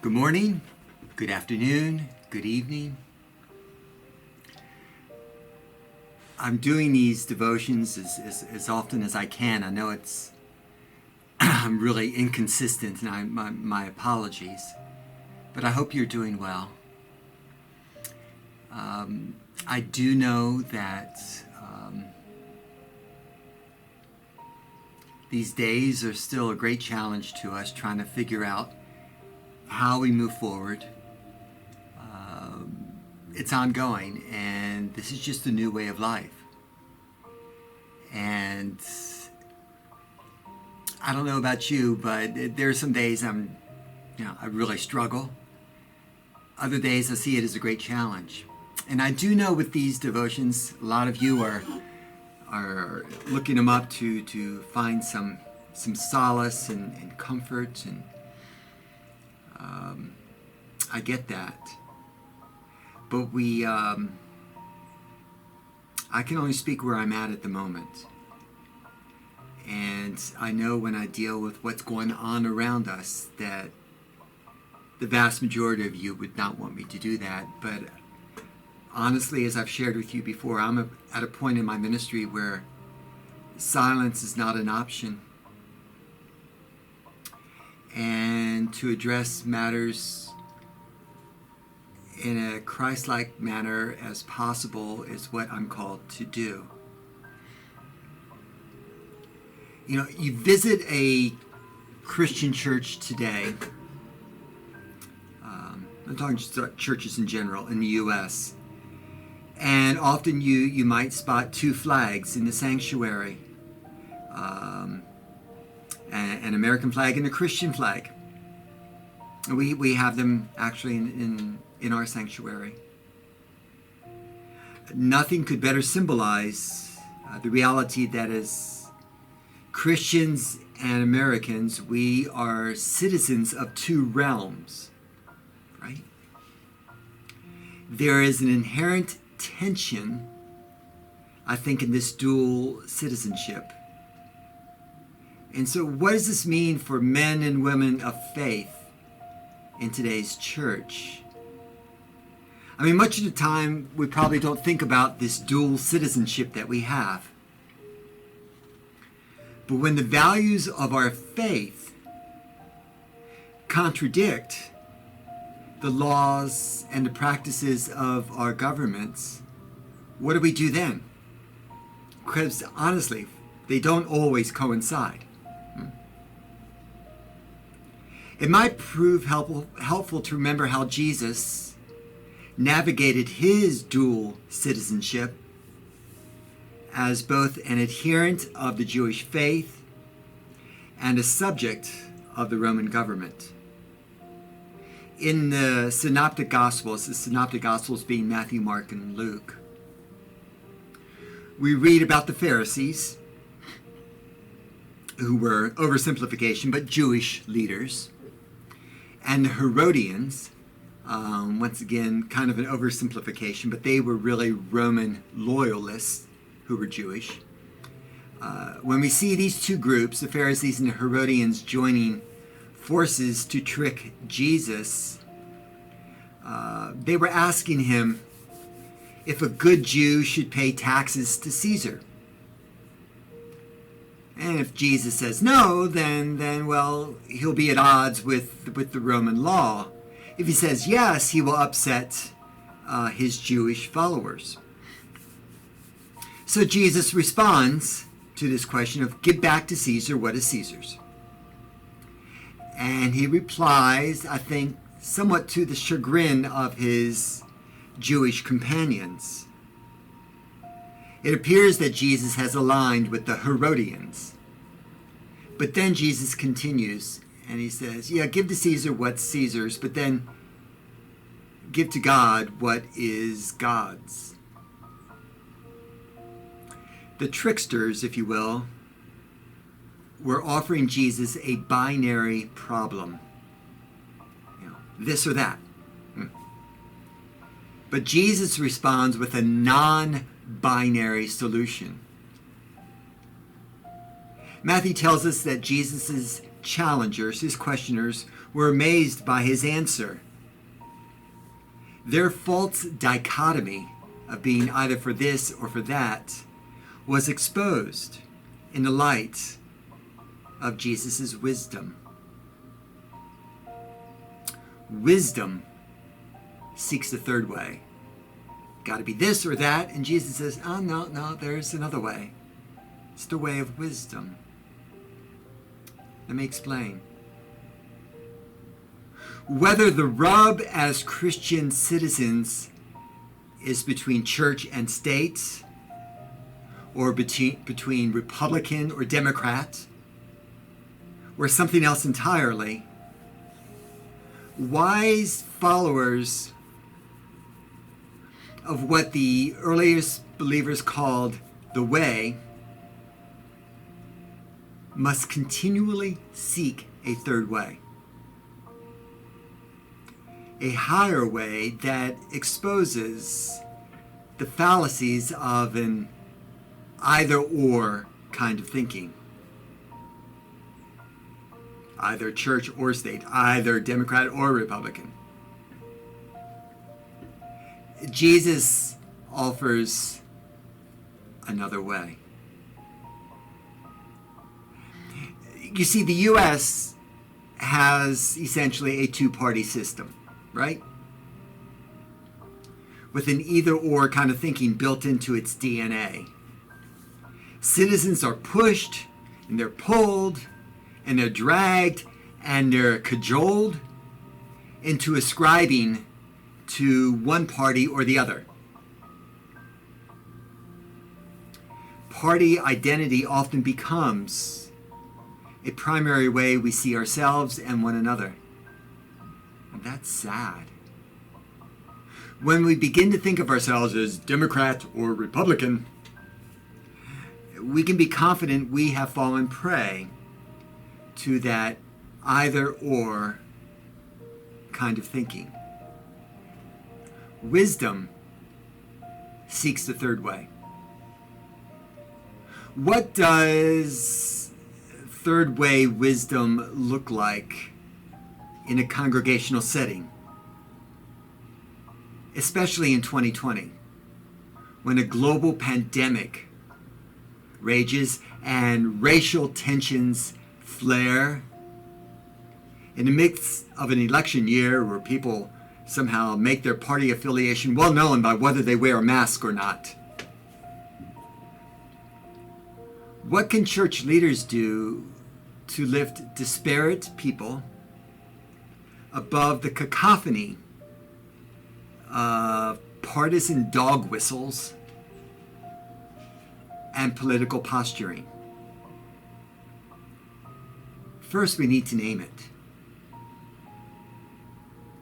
Good morning, good afternoon, good evening. I'm doing these devotions as often as I can. I know I'm really inconsistent, and my apologies, but I hope you're doing well. I do know that these days are still a great challenge to us, trying to figure out how we move forward. It's ongoing, and this is just a new way of life. And I don't know about you, but there are some days I really struggle. Other days I see it as a great challenge. And I do know with these devotions, a lot of you are looking them up to find some solace and comfort, and I get that. But I can only speak where I'm at the moment. And I know when I deal with what's going on around us that the vast majority of you would not want me to do that. But honestly, as I've shared with you before, I'm at a point in my ministry where silence is not an option. And to address matters in a Christ-like manner as possible is what I'm called to do. You know, you visit a Christian church today, I'm talking just about churches in general in the U.S., and often you might spot two flags in the sanctuary, an American flag and a Christian flag. We have them actually in our sanctuary. Nothing could better symbolize the reality that as Christians and Americans, we are citizens of two realms, right? There is an inherent tension, I think, in this dual citizenship. And so what does this mean for men and women of faith in today's church? I mean, much of the time, we probably don't think about this dual citizenship that we have. But when the values of our faith contradict the laws and the practices of our governments, what do we do then? Because honestly, they don't always coincide. It might prove helpful to remember how Jesus navigated his dual citizenship as both an adherent of the Jewish faith and a subject of the Roman government. In the Synoptic Gospels being Matthew, Mark, and Luke, we read about the Pharisees, who were, oversimplification, but Jewish leaders, and the Herodians, once again, kind of an oversimplification, but they were really Roman loyalists who were Jewish. When we see these two groups, the Pharisees and the Herodians, joining forces to trick Jesus, they were asking him if a good Jew should pay taxes to Caesar. And if Jesus says no, then well, he'll be at odds with the Roman law. If he says yes, he will upset his Jewish followers. So Jesus responds to this question of, give back to Caesar what is Caesar's. And he replies, I think, somewhat to the chagrin of his Jewish companions. It appears that Jesus has aligned with the Herodians. But then Jesus continues and he says, yeah, give to Caesar what's Caesar's, but then give to God what is God's. The tricksters, if you will, were offering Jesus a binary problem. This or that. But Jesus responds with a non-binary solution. Matthew tells us that Jesus' challengers, his questioners, were amazed by his answer. Their false dichotomy of being either for this or for that was exposed in the light of Jesus' wisdom. Wisdom seeks the third way. Got to be this or that, and Jesus says, oh, no, there's another way. It's the way of wisdom. Let me explain. Whether the rub as Christian citizens is between church and state, or between Republican or Democrat, or something else entirely, wise followers of what the earliest believers called the way must continually seek a third way. A higher way that exposes the fallacies of an either-or kind of thinking. Either church or state, either Democrat or Republican. Jesus offers another way. You see, the U.S. has essentially a two-party system, right? With an either-or kind of thinking built into its DNA. Citizens are pushed, and they're pulled, and they're dragged, and they're cajoled into ascribing to one party or the other. Party identity often becomes a primary way we see ourselves and one another. And that's sad. When we begin to think of ourselves as Democrat or Republican, we can be confident we have fallen prey to that either or kind of thinking. Wisdom seeks the third way. What does third way wisdom look like in a congregational setting? Especially in 2020, when a global pandemic rages and racial tensions flare. In the midst of an election year where people somehow make their party affiliation well known by whether they wear a mask or not. What can church leaders do to lift disparate people above the cacophony of partisan dog whistles and political posturing? First, we need to name it.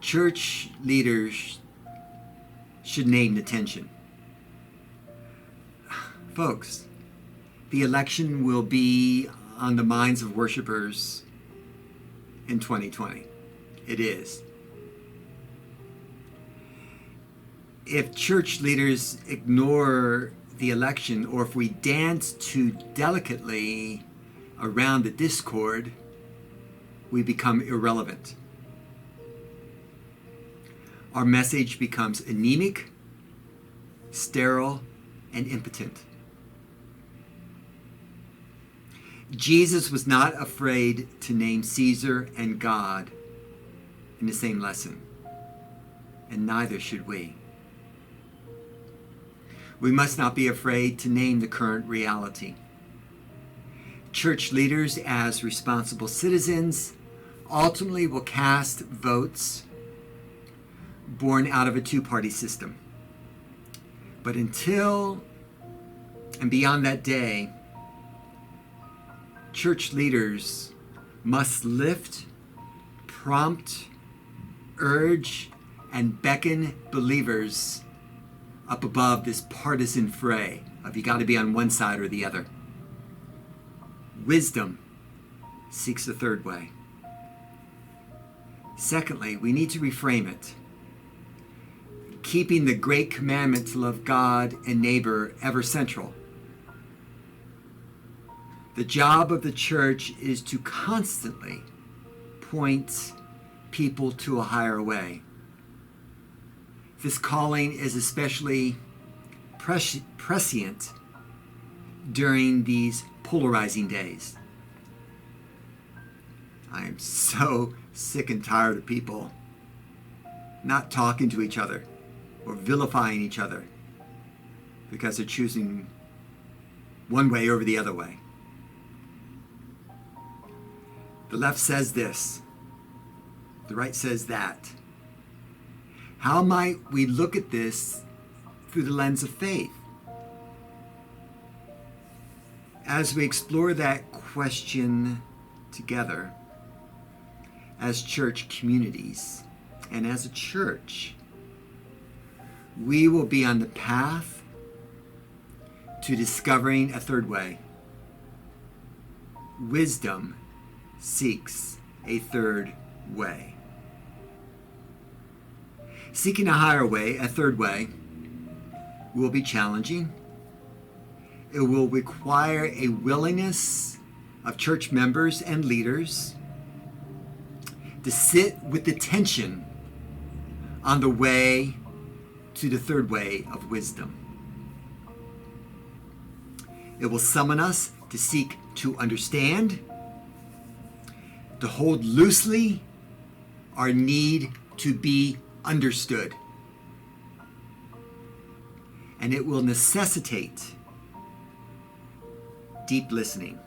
Church leaders should name the tension. Folks, the election will be on the minds of worshipers in 2020. It is. If church leaders ignore the election, or if we dance too delicately around the discord, we become irrelevant. Our message becomes anemic, sterile, and impotent. Jesus was not afraid to name Caesar and God in the same lesson, and neither should we. We must not be afraid to name the current reality. Church leaders, as responsible citizens, ultimately will cast votes born out of a two-party system. But until and beyond that day, church leaders must lift, prompt, urge, and beckon believers up above this partisan fray of you got to be on one side or the other. Wisdom seeks the third way. Secondly, we need to reframe it, keeping the great commandment to love God and neighbor ever central. The job of the church is to constantly point people to a higher way. This calling is especially prescient during these polarizing days. I am so sick and tired of people not talking to each other or vilifying each other because they're choosing one way over the other way. The left says this, the right says that. How might we look at this through the lens of faith? As we explore that question together as church communities and as a church, we will be on the path to discovering a third way. Wisdom seeks a third way. Seeking a higher way, a third way, will be challenging. It will require a willingness of church members and leaders to sit with the tension on the way to the third way of wisdom. It will summon us to seek to understand, to hold loosely our need to be understood. And it will necessitate deep listening.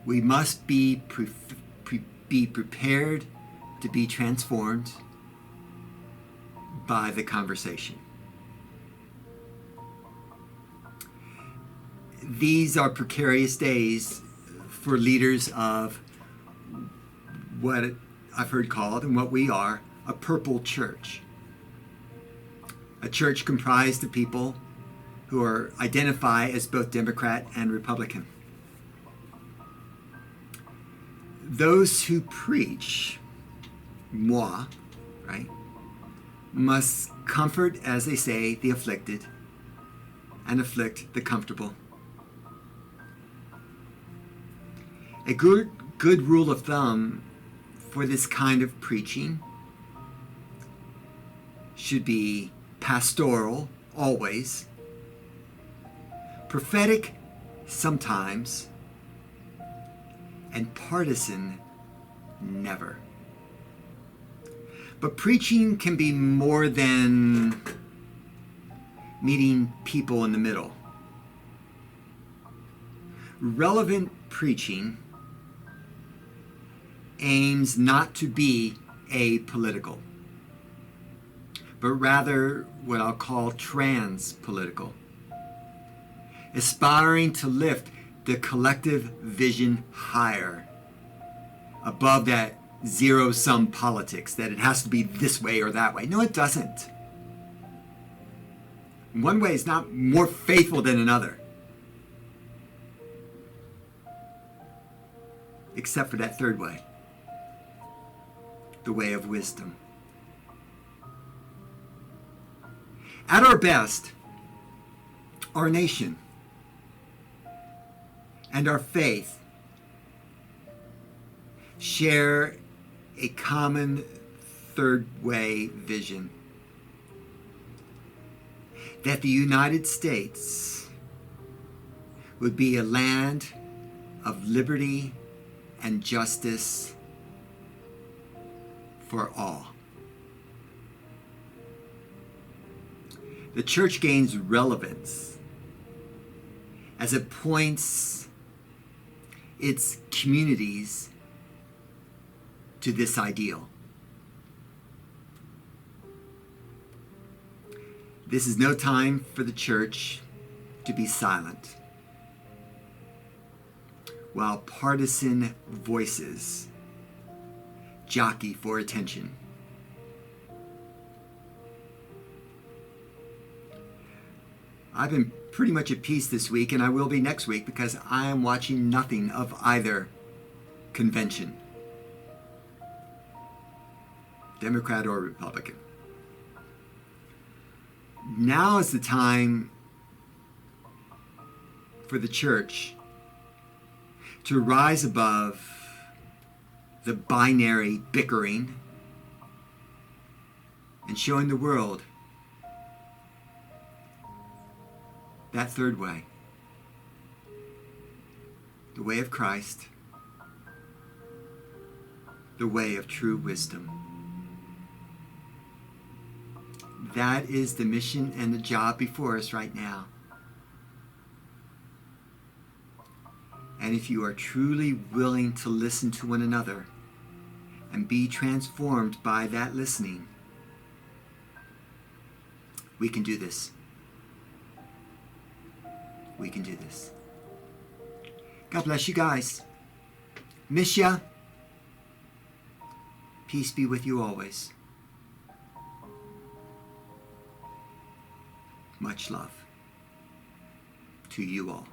We must be prepared to be transformed by the conversation. These are precarious days for leaders of what I've heard called, and what we are, a purple church. A church comprised of people who identify as both Democrat and Republican. Those who preach, moi, right, must comfort, as they say, the afflicted and afflict the comfortable. A good rule of thumb for this kind of preaching should be pastoral, always, prophetic sometimes, and partisan never. But preaching can be more than meeting people in the middle. Relevant preaching aims not to be apolitical, but rather what I'll call trans-political, aspiring to lift the collective vision higher, above that zero-sum politics, that it has to be this way or that way. No, it doesn't. One way is not more faithful than another, except for that third way, the way of wisdom. At our best, our nation and our faith share a common third way vision, that the United States would be a land of liberty and justice for all. The church gains relevance as it points its communities to this ideal. This is no time for the church to be silent, while partisan voices jockey for attention. I've been pretty much at peace this week, and I will be next week, because I am watching nothing of either convention, Democrat or Republican. Now is the time for the church to rise above the binary bickering, and showing the world that third way, the way of Christ, the way of true wisdom. That is the mission and the job before us right now. And if you are truly willing to listen to one another and be transformed by that listening, we can do this. We can do this. God bless you guys. Miss ya. Peace be with you always. Much love to you all.